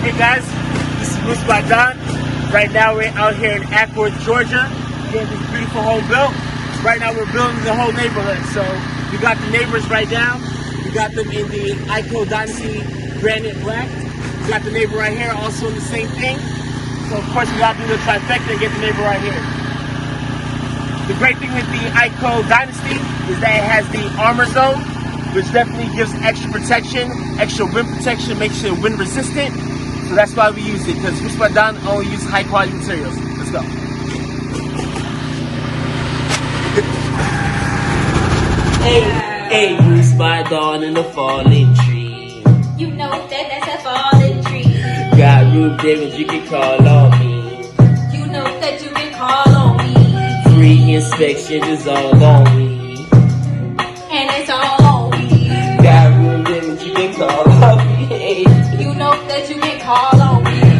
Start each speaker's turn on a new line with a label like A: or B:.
A: Hey guys, this is Bruce by Don. Right now we're out here in Ackworth, Georgia, getting this beautiful home built. Right now we're building the whole neighborhood. So we got the neighbors right down. We got them in the IKO Dynasty Granite Black. We got the neighbor right here also in the same thing. So of course we got to do the trifecta and get the neighbor right here. The great thing with the IKO Dynasty is that it has the armor zone, which definitely gives extra protection, extra wind protection, makes it wind resistant. So that's why we use it, because Bruce by Don only uses high quality materials. Let's go.
B: Hey, Bruce by Dawn in the falling tree.
C: You know that that's a fallen tree.
B: Got roof damage, you can call on me.
C: You know that you can call on me.
B: Free inspection is all on me.
C: And it's all on me.
B: Got roof damage, you can call on me.
C: You know that you can call on me.